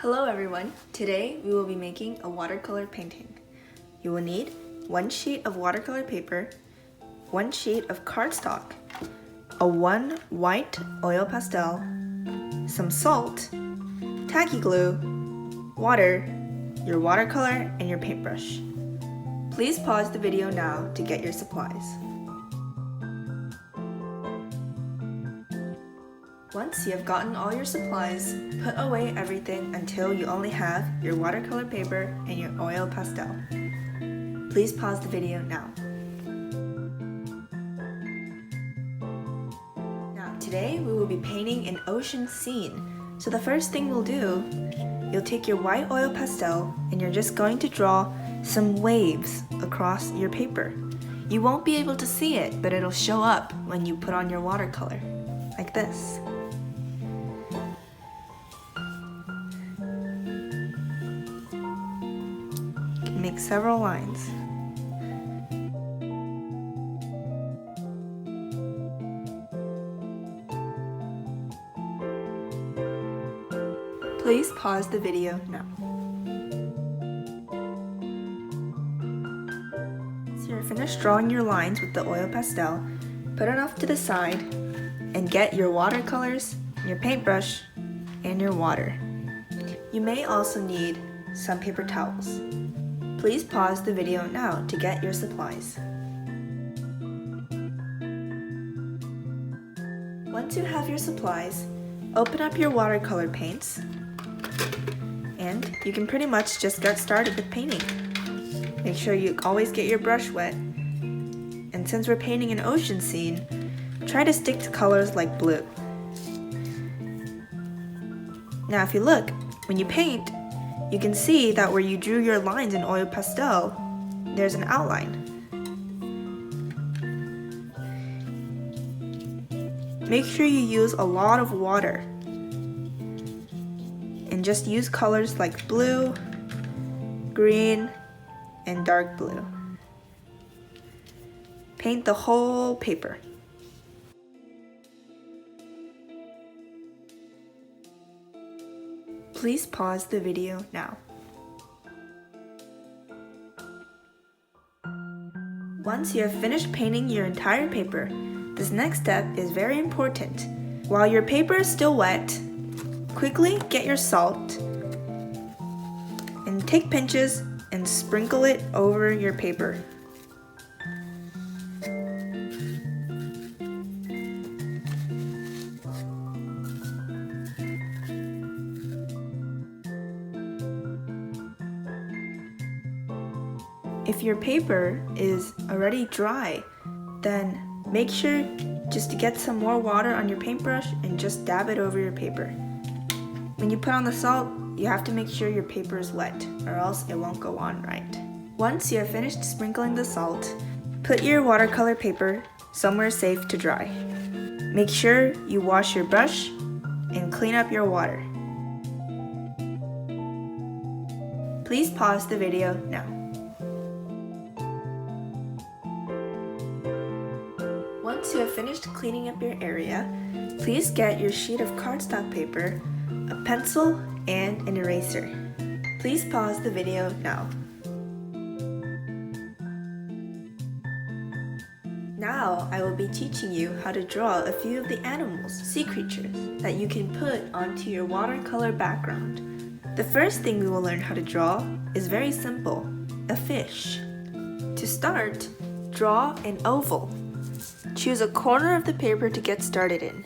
Hello everyone! Today we will be making a watercolor painting. You will need 1 sheet of watercolor paper, 1 sheet of cardstock, a 1 white oil pastel, some salt, tacky glue, water, your watercolor, and your paintbrush. Please pause the video now to get your supplies. Once you have gotten all your supplies, put away everything until you only have your watercolor paper and your oil pastel. Please pause the video now. Now today we will be painting an ocean scene. So the first thing we'll do, you'll take your white oil pastel and you're just going to draw some waves across your paper. You won't be able to see it, but it'll show up when you put on your watercolor, like this. Make several lines. Please pause the video now. Once you're finished drawing your lines with the oil pastel, put it off to the side and get your watercolors, your paintbrush, and your water. You may also need some paper towels. Please pause the video now to get your supplies. Once you have your supplies, open up your watercolor paints and you can pretty much just get started with painting. Make sure you always get your brush wet, and since we're painting an ocean scene, try to stick to colors like blue. Now if you look, when you paint, you can see that where you drew your lines in oil pastel, there's an outline. Make sure you use a lot of water and just use colors like blue, green, and dark blue. Paint the whole paper. Please pause the video now. Once you have finished painting your entire paper, this next step is very important. While your paper is still wet, quickly get your salt and take pinches and sprinkle it over your paper. If your paper is already dry, then make sure just to get some more water on your paintbrush and just dab it over your paper. When you put on the salt, you have to make sure your paper is wet or else it won't go on right. Once you are finished sprinkling the salt, put your watercolor paper somewhere safe to dry. Make sure you wash your brush and clean up your water. Please pause the video now. Once you have finished cleaning up your area, please get your sheet of cardstock paper, a pencil, and an eraser. Please pause the video now. Now I will be teaching you how to draw a few of the animals, sea creatures, that you can put onto your watercolor background. The first thing we will learn how to draw is very simple, a fish. To start, draw an oval. Choose a corner of the paper to get started in.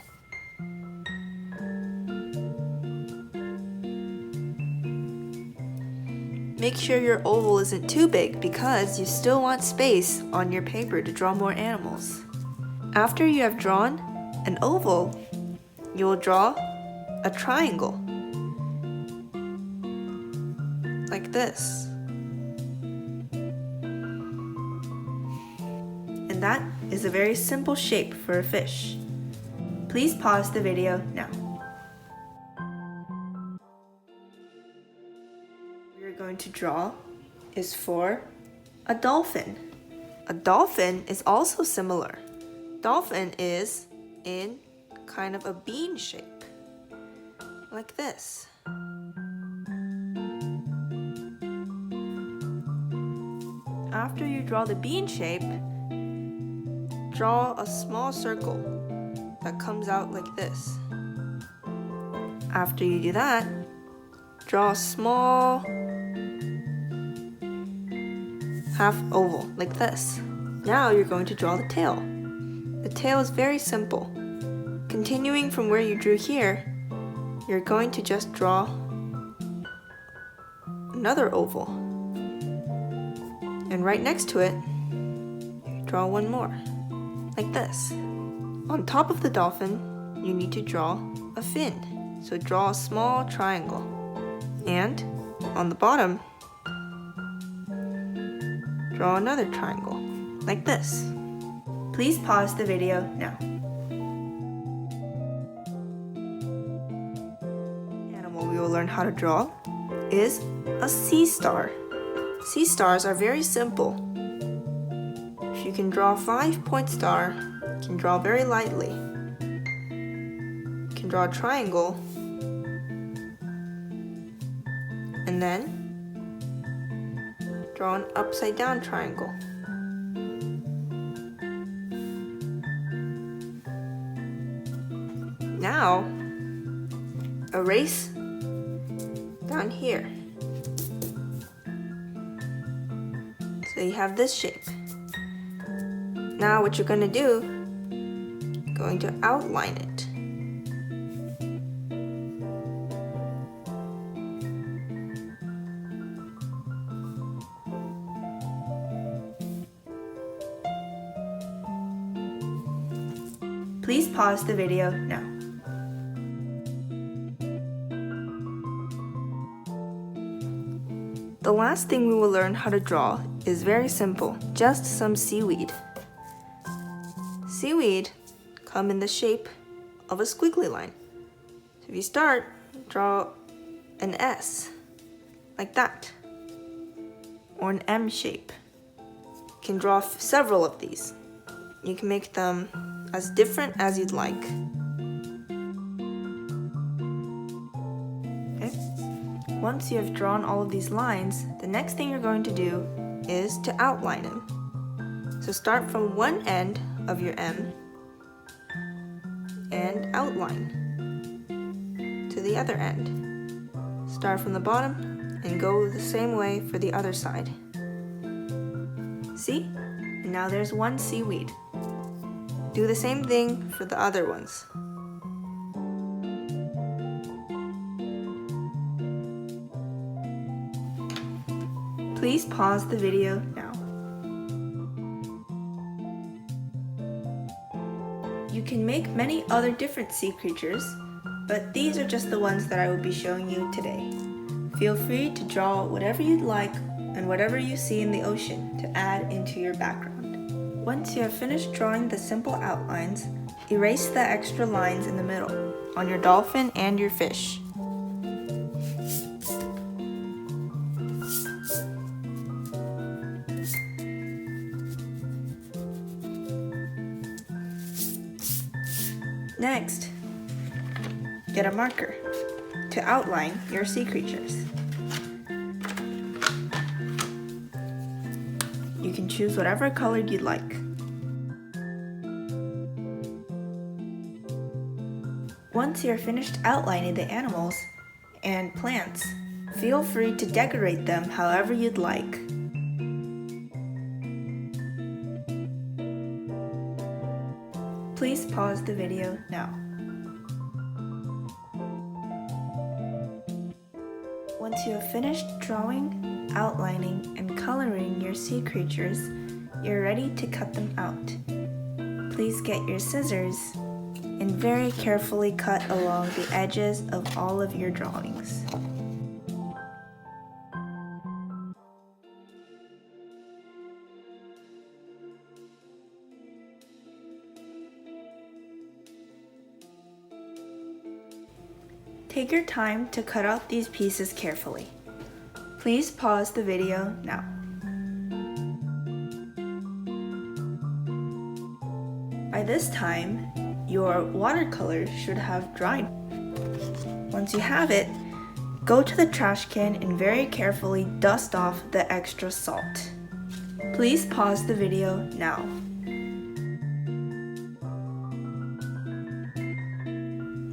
Make sure your oval isn't too big because you still want space on your paper to draw more animals. After you have drawn an oval, you will draw a triangle, like this. And that is a very simple shape for a fish. Please pause the video now. What we're going to draw is for a dolphin. A dolphin is also similar. Dolphin is in kind of a bean shape, like this. after you draw the bean shape, draw a small circle that comes out like this. After you do that, draw a small half oval like this. Now you're going to draw the tail. The tail is very simple. Continuing from where you drew here, you're going to just draw another oval. And right next to it, draw one more, like this. On top of the dolphin, you need to draw a fin. So draw a small triangle. And on the bottom, draw another triangle, like this. Please pause the video now. The animal we will learn how to draw is a sea star. Sea stars are very simple. If you can draw a 5-point star, you can draw very lightly. You can draw a triangle, and then draw an upside down triangle. Now, erase down here. So you have this shape. Now what you're going to do, you're going to outline it. Please pause the video now. The last thing we will learn how to draw is very simple, just some seaweed. Seaweed come in the shape of a squiggly line. So if you start, draw an S, like that, or an M shape. You can draw several of these. You can make them as different as you'd like. Okay. Once you have drawn all of these lines, the next thing you're going to do is to outline them. So start from one end of your M and outline to the other end. Start from the bottom and go the same way for the other side. See? And now there's one seaweed. Do the same thing for the other ones. Please pause the video now. You can make many other different sea creatures, but these are just the ones that I will be showing you today. Feel free to draw whatever you'd like and whatever you see in the ocean to add into your background. Once you have finished drawing the simple outlines, erase the extra lines in the middle on your dolphin and your fish. Next, get a marker to outline your sea creatures. You can choose whatever color you'd like. Once you're finished outlining the animals and plants, feel free to decorate them however you'd like. Please pause the video now. Once you have finished drawing, outlining, and coloring your sea creatures, you're ready to cut them out. Please get your scissors and very carefully cut along the edges of all of your drawings. Take your time to cut out these pieces carefully. Please pause the video now. By this time, your watercolor should have dried. Once you have it, go to the trash can and very carefully dust off the extra salt. Please pause the video now.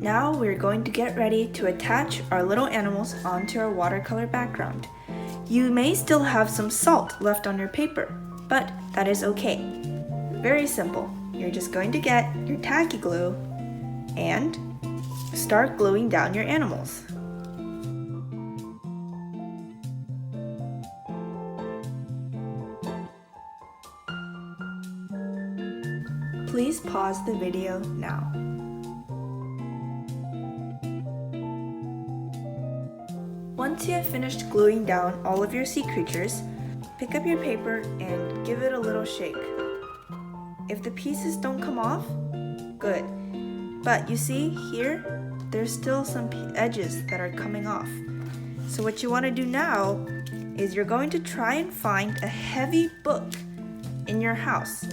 Now we're going to get ready to attach our little animals onto our watercolor background. You may still have some salt left on your paper, but that is okay. Very simple. You're just going to get your tacky glue and start gluing down your animals. Please pause the video now. Once you have finished gluing down all of your sea creatures, pick up your paper and give it a little shake. If the pieces don't come off, good. But you see here, there's still some edges that are coming off. So what you want to do now is you're going to try and find a heavy book in your house.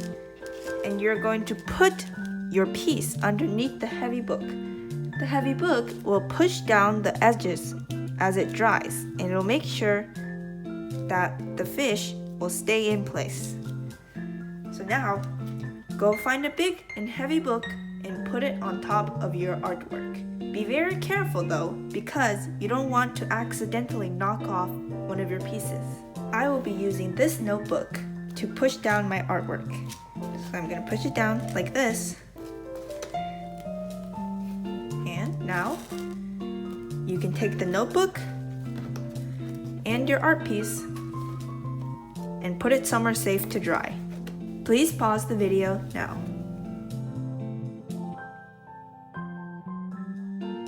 And you're going to put your piece underneath the heavy book. The heavy book will push down the edges as it dries, and it'll make sure that the fish will stay in place. So now, go find a big and heavy book and put it on top of your artwork. Be very careful though, because you don't want to accidentally knock off one of your pieces. I will be using this notebook to push down my artwork. So I'm gonna push it down like this. And now, you can take the notebook and your art piece and put it somewhere safe to dry. Please pause the video now.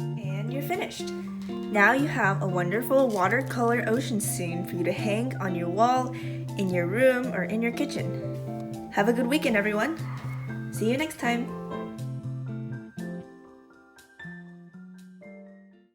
And you're finished. Now you have a wonderful watercolor ocean scene for you to hang on your wall, in your room, or in your kitchen. Have a good weekend, everyone. See you next time.